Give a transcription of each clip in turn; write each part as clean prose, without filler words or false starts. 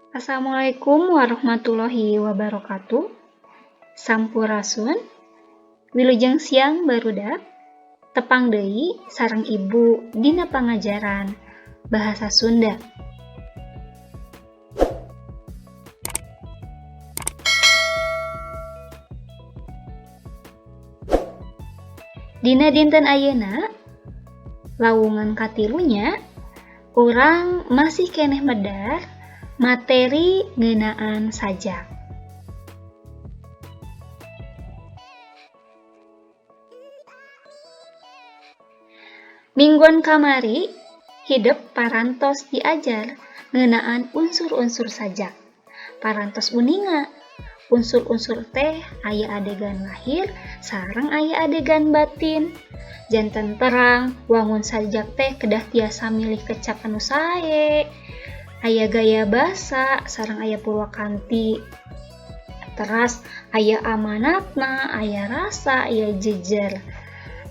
Assalamualaikum warahmatullahi wabarakatuh. Sampurasun, wilujeng siang barudak, tepang deui sareng ibu dina pangajaran bahasa Sunda. Dina dinten ayeuna, lawungan katilunya, urang masih keneh medar materi ngeunaan sajak. Mingguan kamari, hidup parantos diajar ngeunaan unsur-unsur sajak. Parantos uninga, unsur-unsur teh aya adegan lahir sareng aya adegan batin. Janten terang, wangun sajak teh kedah tiasa milih kecap anu sae. Aya gaya basa sareng aya purwakanti. Teras aya amanatna, aya rasa, aya jejer.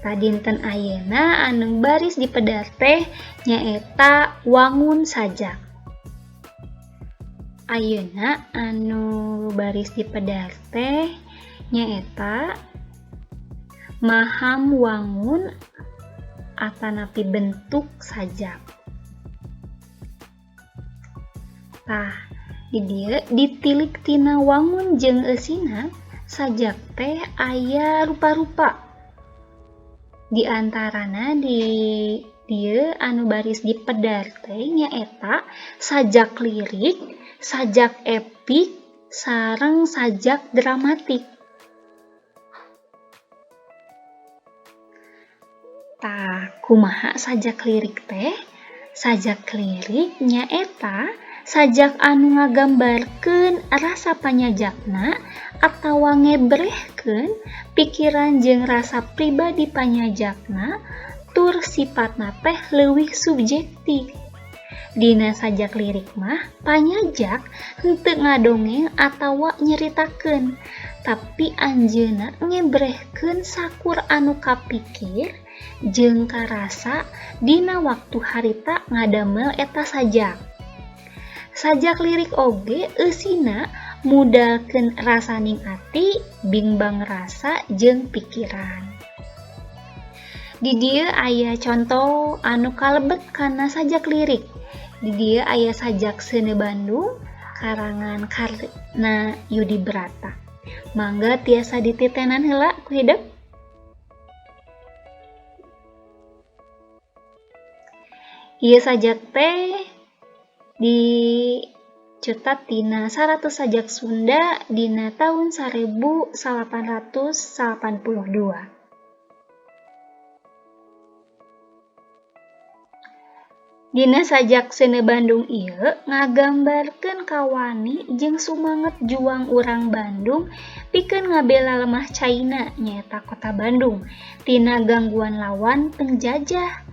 Tadinten ayeuna anu baris dipedar teh nyaeta wangun sajak. Ayeuna anu baris dipedar teh nyaeta maham wangun atanapi bentuk sajak. Tah, di dieu ditilik tina wangun jeung eusina sajak teh aya rupa-rupa. Di antarana di dieu anu baris dipedar teh nyaeta sajak lirik, sajak epik, sareng sajak dramatik. Tah, kumaha sajak lirik teh? Sajak lirik nyaeta sajak anu ngagambarkeun rasa panyajakna atawa ngebrehkeun pikiran jeung rasa pribadi panyajakna tur sifatna teh leuwih subjektif. Dina sajak lirik mah panyajak henteu ngadongeng atawa nyeritakeun, tapi anjeunna ngebrehkeun sakur anu kapikir jeung karasa dina waktu harita ngadamel eta sajak. Sajak lirik oge eusina mudalkeun rasaning ati, bimbang rasa jeung pikiran. Di dieu aya conto anu kalebet kana sajak lirik. Di dieu aya sajak Seuneu Bandung karangan Karna Yudi Brata. Mangga tiasa dititenan heula ku hideuk. Ieu sajak teh dicetak tina 100 sajak Sunda dina taun 1882. Dina sajak Seuneu Bandung ieu ngagambarkeun kawani jeung sumanget juang urang Bandung pikeun ngabela lemah Caina nyaeta Kota Bandung tina gangguan lawan penjajah.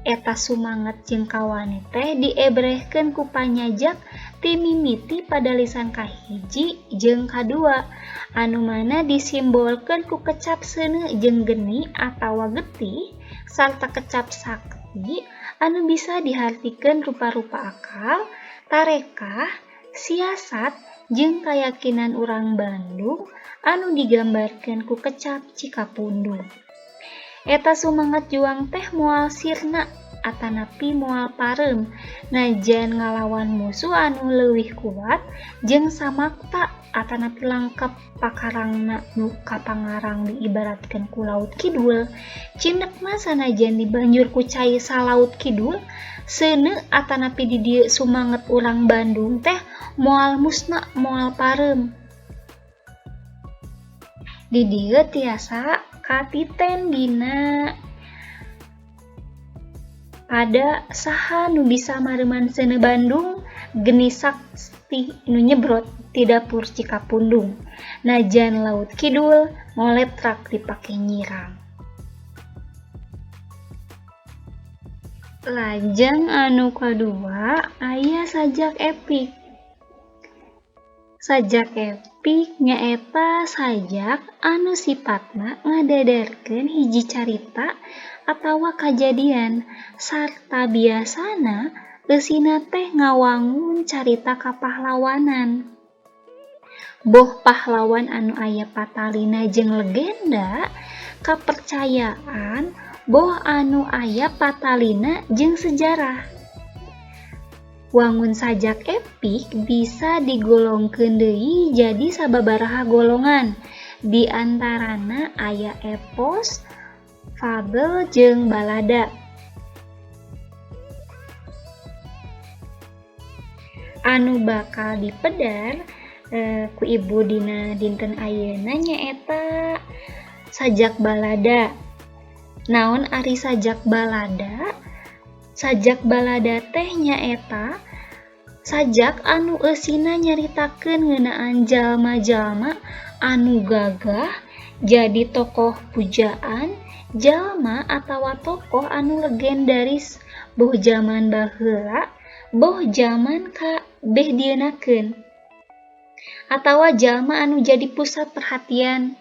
Eta sumanget jeung kawani teh diebrehkeun ku panyajak ti mimiti pada lisan kahiji jeung kadua, anu mana disimbolkeun ku kecap seuneu jeung geni atawa getih sarta kecap sakti anu bisa dihartikeun rupa-rupa akal, tarekah, siasat, jeung kayakinan urang Bandung anu digambarkeun ku kecap Cikapundung. Eta sumanget juang teh moal sirna atanapi moal pareum najan ngalawan musuh anu leuwih kuat jeung samakta atanapi langkep pakarangna nu kapangarang diibaratkeun ku laut kidul. Cindekna sanajan dibanjur ku cai salaut kidul, seuneu atanapi di dieu sumanget urang Bandung teh moal musna moal pareum. Di dieu tiasa katiten dina pada saha nu bisa mareuman Seuneu Bandung geni sakti nu nyebrot ti dapur Cikapundung najan laut kidul ngoletrak dipake nyirang. Lajeng anu kadua aya sajak epik. Sajak epik nyaeta sajak anu sifatna ngadadarkeun hiji carita atawa kajadian sarta biasana eusina teh ngawangun carita kapahlawanan. Boh pahlawan anu aya patalina jeung legenda, kapercayaan boh anu aya patalina jeung sejarah. Wangun sajak epik bisa digolongkeun deui jadi sababaraha golongan. Di antarana aya epos, fabel jeung balada. Anu bakal dipedar ku ibu dina dinten ayeuna nyaeta sajak balada. Naon ari sajak balada? Sajak balada teh nyaeta sajak anu eusina nyaritakeun ngeunaan jalma-jalma anu gagah jadi tokoh pujaan, jalma atawa tokoh anu legendaris boh zaman baheula, boh zaman kabeh dienakeun. Atawa jalma anu jadi pusat perhatian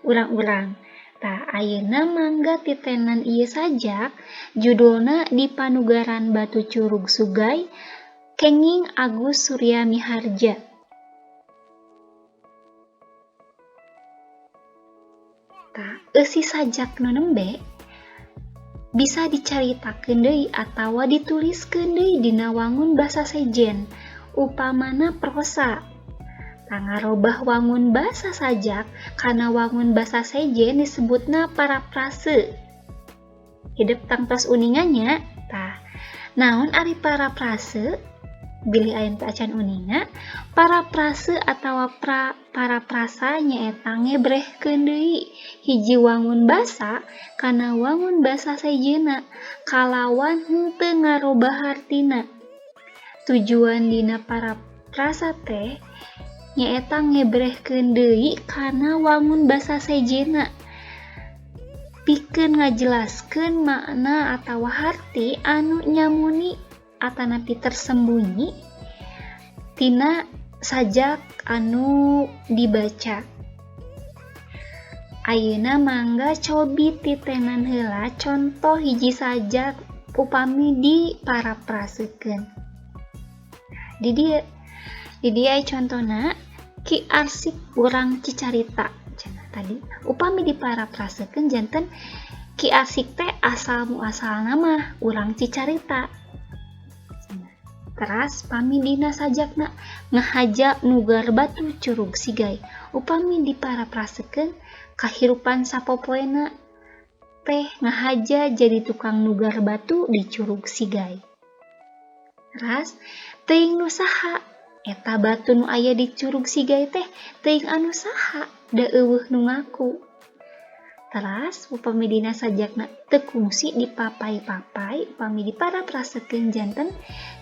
urang-urang. Tah ayeuna mangga titenan ieu sajak judulna Di Panugaran Batu Curug Sugay kenging Agus Surya Miharja. Tah eusi sajak nu nembe bisa dicaritakeun deui atawa dituliskeun deui dina wangun basa sejen upamana prosa. Ngarobah wangun basa sajak kana wangun basa sejen disebutna paraprase. Hidup tangtos uningannya. Tah, naon ari paraprase? Bilih ayeuna teh acan uninga, paraprase atawa paraprasa nyaeta ngebrehkeun deui hiji wangun basa kana wangun basa sejenna kalawan henteu ngarobah artina. Tujuan dina paraprasa teh nyaeta ngebrehkeun deui kana wangun basa sejenna pikeun ngajelaskeun makna atawa harti anu nyamuni atanapi tersembunyi tina sajak anu dibaca. Ayeuna mangga cobi titenan heula contoh hiji sajak upami diparaprasekeun. Di dieu contona Ki Arsik Urang Cicarita cenah tadi. Upami diparaprasekeun janten Ki Arsik teh asal muasalna mah urang Cicarita. Teras pami dina sajakna ngahaja nugar batu curug sigay. Upami diparaprasekeun kahirupan sapopoena teh ngahaja jadi tukang nugar batu di curug sigay. Teras teuing nu saha eta batu nu aya di curug sigay teh teuing anu saha da eueuh nu ngaku. Teras upami dina sajakna teu kungsi dipapai-papai upami diparaprasekeun janten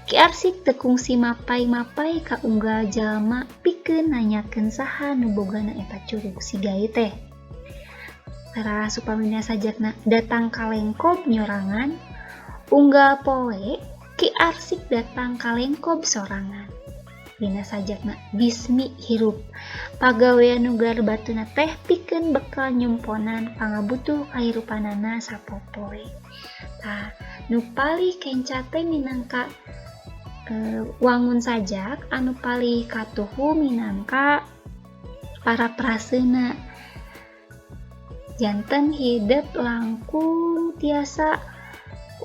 Ki Arsik teu kungsi mapai-mapai ka unggal jalma pikeun nanyakeun saha nu bogana eta curug sigay teh. Teras upami dina sajakna datang kalengkob nyorangan unggal poe Ki Arsik datang kalengkob sorangan. Dina sajakna bismi hirup pagawean nugar batuna teh pikeun bekal nyumponan pangabutuh kahirupanana sapopoe. Tah nu palih kenca teh minangka wangun sajak anu palih katuhu minangka parapraseuna. Janten hidup langkung tiasa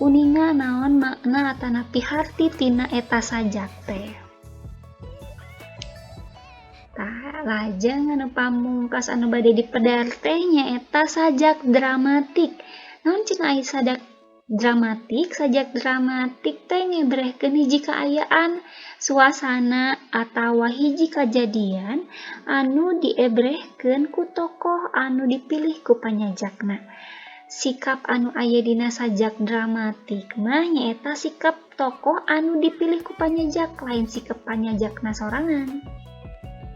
uninga naon makna atanapi harti tina eta sajak teh. Tah lajeng anu pamungkas anu bade dipedar teh nyaeta sajak dramatik. Naon cenah aya sajak dramatik? Sajak dramatik teh ngebrehkeun hiji kaayaan, suasana atawa hiji kajadian anu diebrehkeun ku tokoh anu dipilih ku panyajakna. Sikap anu aya dina sajak dramatik mah nyaeta sikap tokoh anu dipilih ku panyajak lain sikap panyajakna sorangan.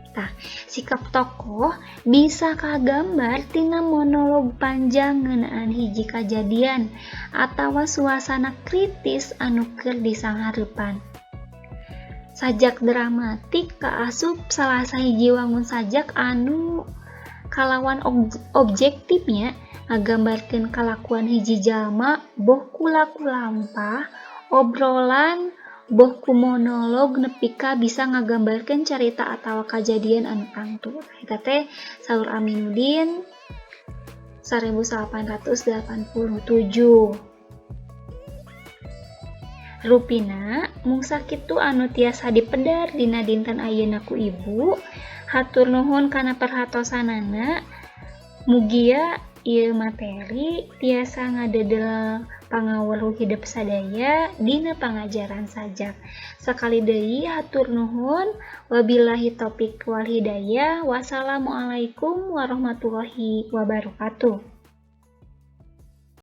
Tah, sikap tokoh bisa kagambar tina monolog panjang ngeunaan hiji kajadian atawa suasana kritis anu keur disanghareupan. Sajak dramatik kaasup salah sahiji wangun sajak anu kalawan objektifnya ngagambarkeun kalakuan hiji jalma boh kulaku lampah, obrolan Boh ku monolog nepi ka bisa ngagambarkeun carita atawa kajadian anu tangtu. Eta teh saur Aminuddin 1887. Rupina mung sakitu anu tiasa dipedar dina dinten ayeuna ku ibu. Hatur nuhun kana perhatosanana. Mugia ieu materi tiasa ngadedel pangaweuruh hidup sadaya dina pangajaran sajak. Sakali deui hatur nuhun. Wabillahi taufiq wal hidayah. Wassalamualaikum warahmatullahi wabarakatuh.